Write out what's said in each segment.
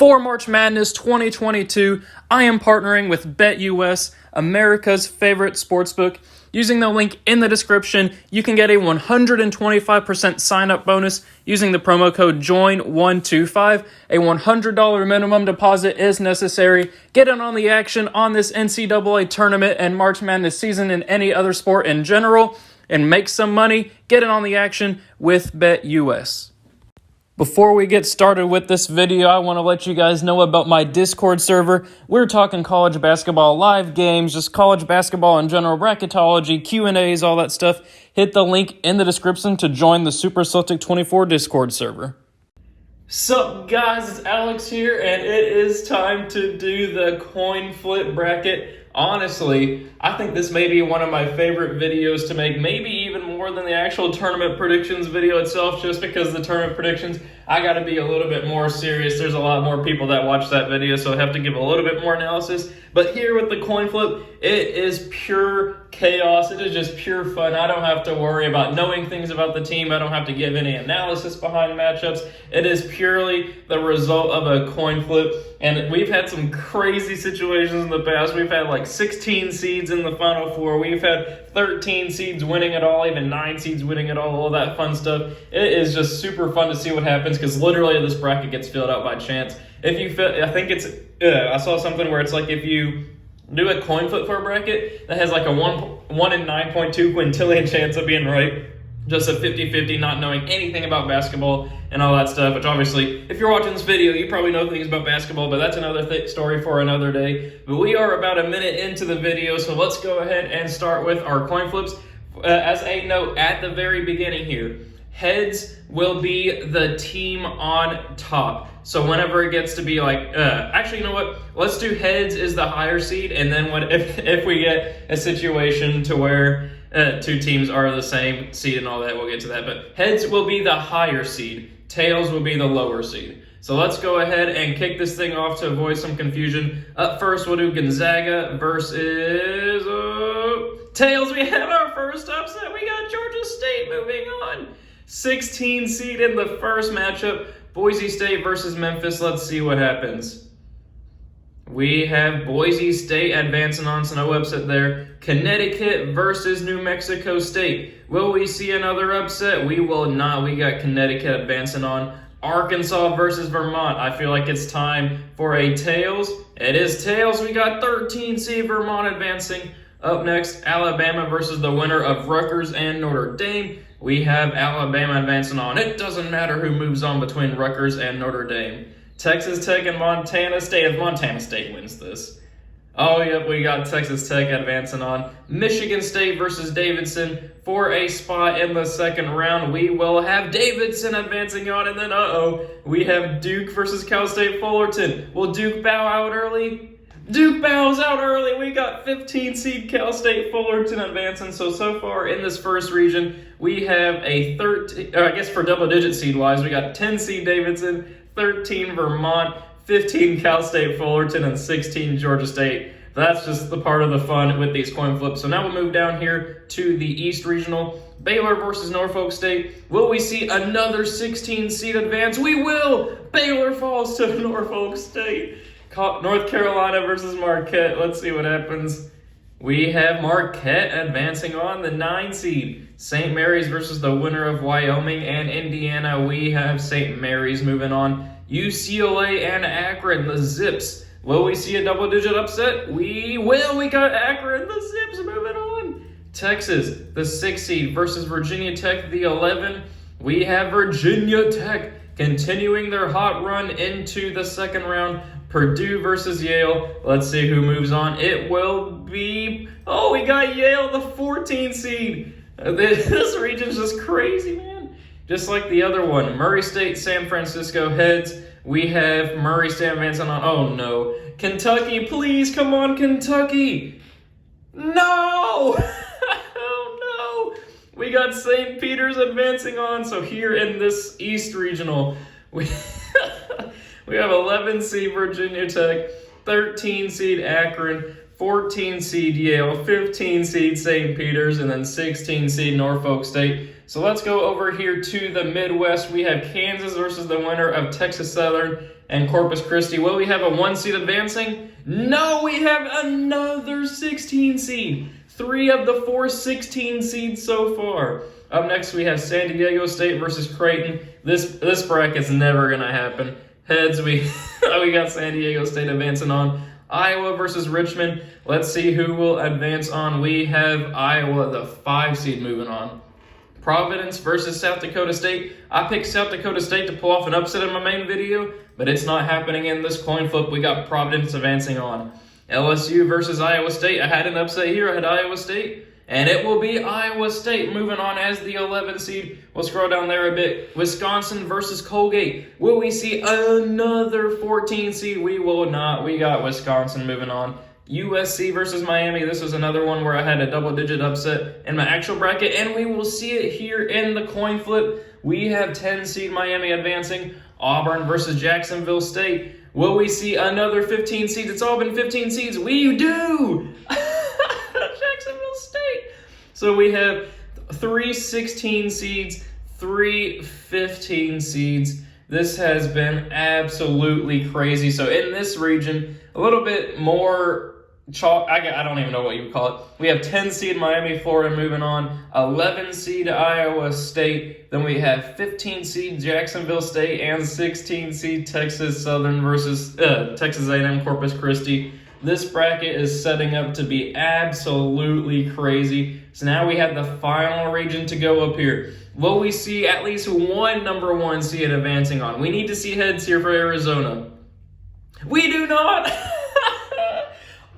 For March Madness 2022, I am partnering with BetUS, America's favorite sportsbook. Using the link in the description, you can get a 125% sign-up bonus using the promo code JOIN125. A $100 minimum deposit is necessary. Get in on the action on this NCAA Tournament and March Madness season and any other sport in general, and make some money. Get in on the action with BetUS. Before we get started with this video, I want to let you guys know about my Discord server. We're talking college basketball live games, just college basketball in general, bracketology, Q&As, all that stuff. Hit the link in the description to join the Super Celtic 24 Discord server. Sup guys, it's Alex here, and it is time to do the coin flip bracket. Honestly, I think this may be one of my favorite videos to make, maybe even more than the actual tournament predictions video itself, just because the tournament predictions, I got to be a little bit more serious. There's a lot more people that watch that video, so I have to give a little bit more analysis. But here with the coin flip, it is pure chaos. It is just pure fun. I don't have to worry about knowing things about the team. I don't have to give any analysis behind matchups. It is purely the result of a coin flip. And we've had some crazy situations in the past. We've had like 16 seeds in the Final Four. We've had 13 seeds winning it all, even 9 seeds winning it all that fun stuff. It is just super fun to see what happens, because literally this bracket gets filled out by chance. If you feel, I think it's, I saw something where it's like if you do a coin flip for a bracket that has like a 1 in 9.2 quintillion chance of being right, just a 50-50, not knowing anything about basketball and all that stuff, which obviously, if you're watching this video, you probably know things about basketball, but that's another story for another day. But we are about a minute into the video, so let's go ahead and start with our coin flips. As a note at the very beginning here, heads will be the team on top. So whenever it gets to be like, actually, you know what? Let's do heads is the higher seed, and then if we get a situation to where two teams are the same seed and all that, we'll get to that. But heads will be the higher seed. Tails will be the lower seed. So let's go ahead and kick this thing off to avoid some confusion. Up first, we'll do Gonzaga versus tails. We have our first upset. We got Georgia State moving on. 16 seed in the first matchup. Boise State versus Memphis. Let's see what happens. We have Boise State advancing on, so no upset there. Connecticut versus New Mexico State. Will we see another upset? We will not. We got Connecticut advancing on. Arkansas versus Vermont. I feel like it's time for a tails. It is tails. We got 13 seed Vermont advancing. Up next, Alabama versus the winner of Rutgers and Notre Dame. We have Alabama advancing on. It doesn't matter who moves on between Rutgers and Notre Dame. Texas Tech and Montana State. If Montana State wins this. Oh, yep, we got Texas Tech advancing on. Michigan State versus Davidson for a spot in the second round. We will have Davidson advancing on, and then, we have Duke versus Cal State Fullerton. Will Duke bow out early? Duke bows out early. We got 15 seed Cal State Fullerton advancing. So far in this first region, we have a 13, I guess for double-digit seed-wise, we got 10 seed Davidson, 13 Vermont, 15 Cal State Fullerton, and 16 Georgia State. That's just the part of the fun with these coin flips. So now we'll move down here to the East Regional. Baylor versus Norfolk State. Will we see another 16 seed advance? We will! Baylor falls to Norfolk State. North Carolina versus Marquette. Let's see what happens. We have Marquette advancing on, the 9 seed. St. Mary's versus the winner of Wyoming and Indiana. We have St. Mary's moving on. UCLA and Akron, the Zips. Will we see a double-digit upset? We will. We got Akron, the Zips, moving on. Texas, the 6 seed versus Virginia Tech, the 11. We have Virginia Tech continuing their hot run into the second round. Purdue versus Yale. Let's see who moves on. It will be, we got Yale, the 14 seed. This region's just crazy, man. Just like the other one. Murray State, San Francisco heads. We have Murray State advancing on. Oh, no. Kentucky, please, come on, Kentucky. No! Oh, no. We got St. Peter's advancing on. So here in this East Regional, we have 11 seed Virginia Tech, 13 seed Akron, 14 seed Yale, 15 seed St. Peter's, and then 16 seed Norfolk State. So let's go over here to the Midwest. We have Kansas versus the winner of Texas Southern and Corpus Christi. Will we have a 1 seed advancing? No, we have another 16 seed. 3 of the 4 16 seeds so far. Up next, we have San Diego State versus Creighton. This bracket's never going to happen. Heads, we got San Diego State advancing on. Iowa versus Richmond. Let's see who will advance on. We have Iowa, the 5 seed, moving on. Providence versus South Dakota State. I picked South Dakota State to pull off an upset in my main video, but it's not happening in this coin flip. We got Providence advancing on. LSU versus Iowa State. I had an upset here. I had Iowa State. And it will be Iowa State moving on as the 11 seed. We'll scroll down there a bit. Wisconsin versus Colgate. Will we see another 14 seed? We will not. We got Wisconsin moving on. USC versus Miami. This was another one where I had a double-digit upset in my actual bracket. And we will see it here in the coin flip. We have 10 seed Miami advancing. Auburn versus Jacksonville State. Will we see another 15 seeds? It's all been 15 seeds. We do! Jacksonville State. So we have 3 16 seeds, 3 15 seeds. This has been absolutely crazy. So in this region, a little bit more chalk. I don't even know what you would call it. We have 10 seed Miami, Florida moving on, 11 seed Iowa State. Then we have 15 seed Jacksonville State and 16 seed Texas Southern versus Texas A&M Corpus Christi. This bracket is setting up to be absolutely crazy. So now we have the final region to go up here. Will we see at least one number 1 seed advancing on? We need to see heads here for Arizona. We do not!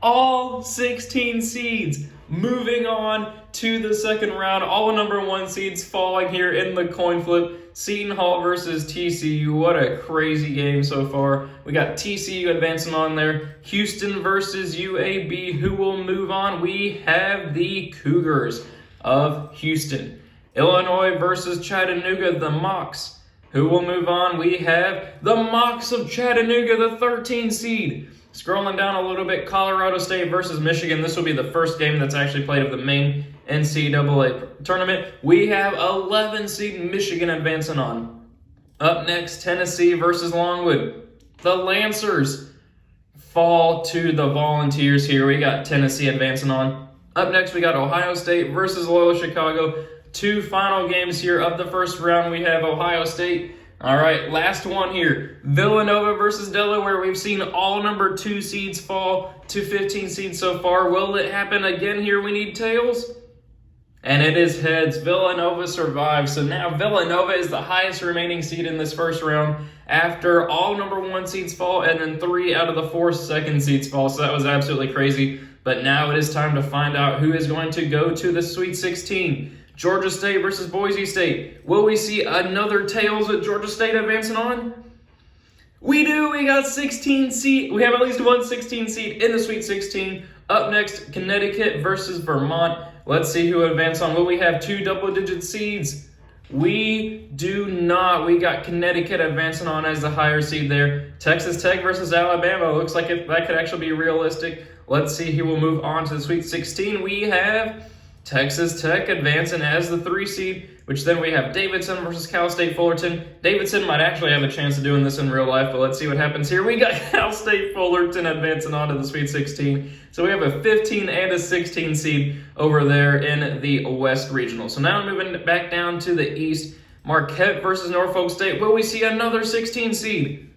All 16 seeds moving on to the second round. All number 1 seeds falling here in the coin flip. Seton Hall versus TCU. What a crazy game so far. We got TCU advancing on there. Houston versus UAB. Who will move on? We have the Cougars of Houston. Illinois versus Chattanooga, the Mocs. Who will move on? We have the Mocs of Chattanooga, the 13 seed. Scrolling down a little bit, Colorado State versus Michigan. This will be the first game that's actually played of the main NCAA tournament. We have 11 seed Michigan advancing on. Up next, Tennessee versus Longwood. The Lancers fall to the Volunteers here. We got Tennessee advancing on. Up next, we got Ohio State versus Loyola Chicago. 2 final games here of the first round. We have Ohio State. All right, last one here. Villanova versus Delaware. We've seen all number 2 seeds fall to 15 seeds so far. Will it happen again here? We need tails. And it is heads. Villanova survives. So now Villanova is the highest remaining seed in this first round after all number 1 seeds fall and then 3 out of the 4 second seeds fall. So that was absolutely crazy. But now it is time to find out who is going to go to the Sweet 16. Georgia State versus Boise State. Will we see another tails with Georgia State advancing on? We do. We got 16 seed. We have at least 1 16 seed in the Sweet 16. Up next, Connecticut versus Vermont. Let's see who advances on. Will we have 2 double-digit seeds? We do not. We got Connecticut advancing on as the higher seed there. Texas Tech versus Alabama. Looks like that could actually be realistic. Let's see who will move on to the Sweet 16. We have Texas Tech advancing as the 3 seed, which then we have Davidson versus Cal State Fullerton. Davidson might actually have a chance of doing this in real life, but let's see what happens here. We got Cal State Fullerton advancing on to the Sweet 16. So we have a 15 and a 16 seed over there in the West Regional. So now moving back down to the East, Marquette versus Norfolk State. Will we see another 16 seed?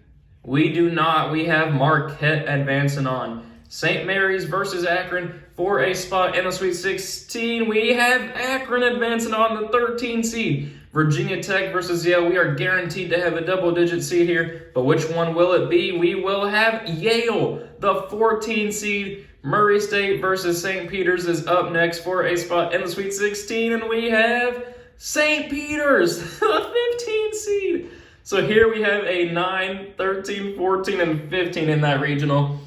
We do not. We have Marquette advancing on. St. Mary's versus Akron for a spot in the Sweet 16. We have Akron advancing on the 13 seed. Virginia Tech versus Yale. We are guaranteed to have a double-digit seed here, but which one will it be? We will have Yale, the 14 seed. Murray State versus St. Peter's is up next for a spot in the Sweet 16, and we have St. Peter's, the 15 seed. So here we have a 9, 13, 14, and 15 in that regional.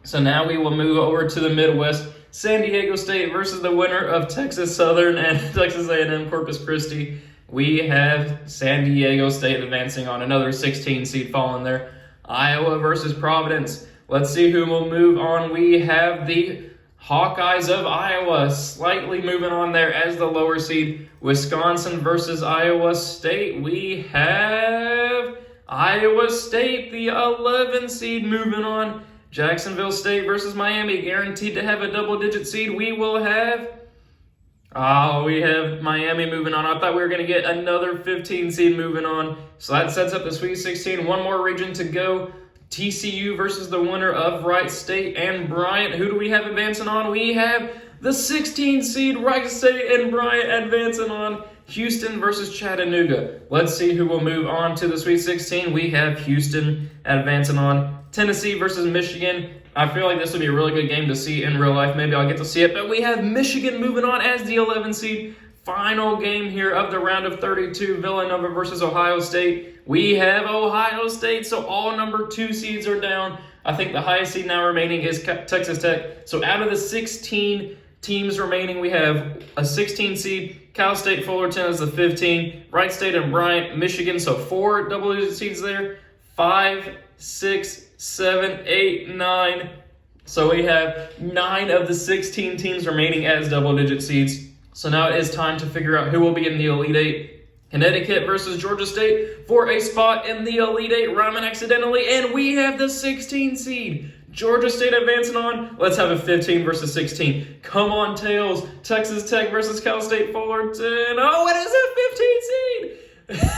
So now we will move over to the Midwest. San Diego State versus the winner of Texas Southern and Texas A&M Corpus Christi. We have San Diego State advancing on another 16 seed falling there. Iowa versus Providence. Let's see who will move on. We have the Hawkeyes of Iowa slightly moving on there as the lower seed. Wisconsin versus Iowa State. We have Iowa State, the 11 seed, moving on. Jacksonville State versus Miami, guaranteed to have a double-digit seed. We have Miami moving on. I thought we were going to get another 15 seed moving on. So that sets up the Sweet 16. One more region to go. TCU versus the winner of Wright State and Bryant. Who do we have advancing on? We have the 16 seed Wright State and Bryant advancing on. Houston versus Chattanooga. Let's see who will move on to the Sweet 16. We have Houston advancing on. Tennessee versus Michigan. I feel like this would be a really good game to see in real life. Maybe I'll get to see it. But we have Michigan moving on as the 11 seed. Final game here of the round of 32. Villanova versus Ohio State. We have Ohio State, so all number 2 seeds are down. I think the highest seed now remaining is Texas Tech. So out of the 16 teams remaining, we have a 16 seed. Cal State Fullerton is the 15. Wright State and Bryant, Michigan. So 4 double-digit seeds there. 5, 6, 7, 8, 9. So we have 9 of the 16 teams remaining as double-digit seeds. So now it is time to figure out who will be in the Elite Eight. Connecticut versus Georgia State for a spot in the Elite Eight, rhyming accidentally, and we have the 16 seed. Georgia State advancing on. Let's have a 15 versus 16. Come on, Tails. Texas Tech versus Cal State Fullerton. Oh, it is a 15 seed.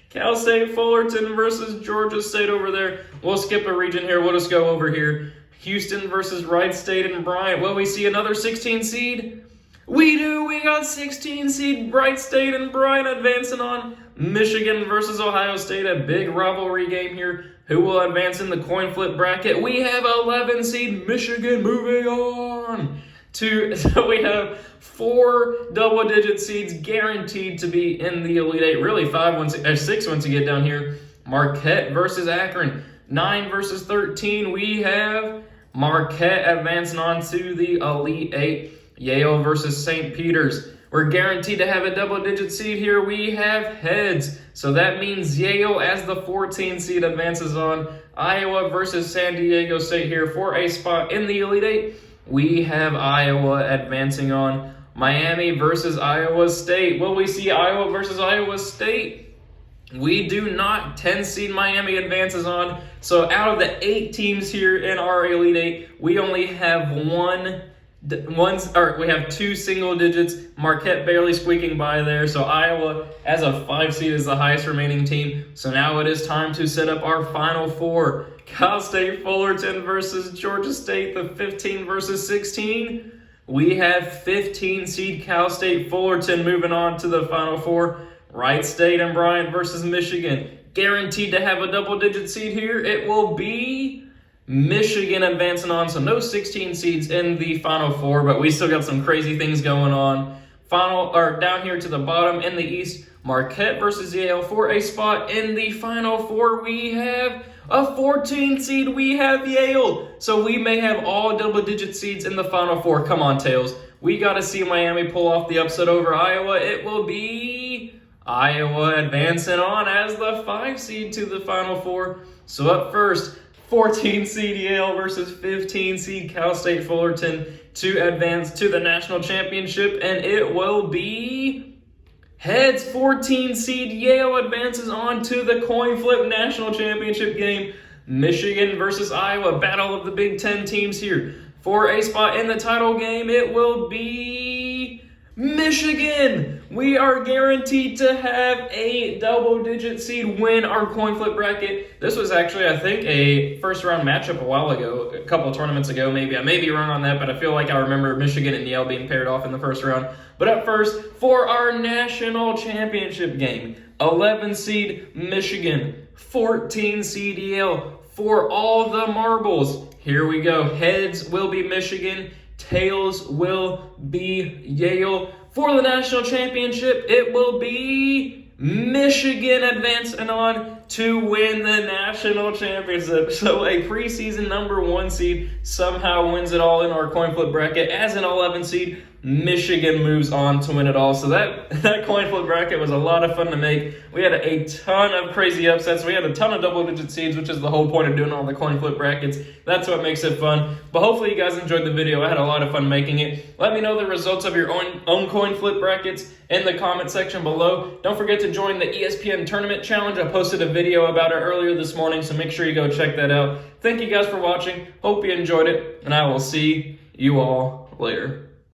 Cal State Fullerton versus Georgia State over there. We'll skip a region here. We'll just go over here. Houston versus Wright State and Bryant. Will we see another 16 seed? We do. We got 16 seed Wright State and Bryant advancing on. Michigan versus Ohio State, a big rivalry game here. Who will advance in the coin flip bracket? We have 11 seed Michigan moving on. So we have 4 double-digit seeds guaranteed to be in the Elite Eight. Really 6 once you get down here. Marquette versus Akron. 9 versus 13. We have Marquette advancing on to the Elite Eight. Yale versus St. Peter's. We're guaranteed to have a double-digit seed here. We have heads. So that means Yale as the 14 seed advances on. Iowa versus San Diego State here for a spot in the Elite Eight. We have Iowa advancing on. Miami versus Iowa State. Will we see Iowa versus Iowa State? We do not. 10 seed Miami advances on. So out of the 8 teams here in our Elite Eight, we only have we have 2 single digits. Marquette barely squeaking by there. So Iowa as a 5 seed is the highest remaining team. So now it is time to set up our final 4. Cal State Fullerton versus Georgia State, the 15 versus 16. We have 15 seed Cal State Fullerton moving on to the final 4. Wright State and Bryant versus Michigan. Guaranteed to have a double-digit seed here. It will be Michigan advancing on. So no 16 seeds in the final 4, but we still got some crazy things going on. Down here to the bottom in the East, Marquette versus Yale for a spot in the final 4. We have a 14 seed. We have Yale. So we may have all double-digit seeds in the final 4. Come on, Tails. We got to see Miami pull off the upset over Iowa. It will be Iowa advancing on as the 5 seed to the final 4. So up first, 14 seed Yale versus 15 seed Cal State Fullerton to advance to the national championship, and it will be heads. 14 seed Yale advances on to the coin flip national championship game. Michigan versus Iowa, battle of the Big Ten teams here. For a spot in the title game, it will be Michigan. We are guaranteed to have a double-digit seed win our coin flip bracket. This was actually, I think, a first-round matchup a while ago, a couple of tournaments ago maybe. I may be wrong on that, but I feel like I remember Michigan and Yale being paired off in the first round. But up first, for our national championship game, 11 seed Michigan, 14 seed Yale for all the marbles. Here we go. Heads will be Michigan. Tails will be Yale. For the national championship, it will be Michigan advancing on to win the national championship. So a preseason number 1 seed somehow wins it all in our coin flip bracket as an 11 seed. Michigan moves on to win it all. So that coin flip bracket was a lot of fun to make. We had a ton of crazy upsets. We had a ton of double-digit seeds, which is the whole point of doing all the coin flip brackets. That's what makes it fun. But hopefully you guys enjoyed the video. I had a lot of fun making it. Let me know the results of your own coin flip brackets in the comment section below. Don't forget to join the ESPN Tournament Challenge. I posted a video about it earlier this morning, so make sure you go check that out. Thank you guys for watching. Hope you enjoyed it, and I will see you all later.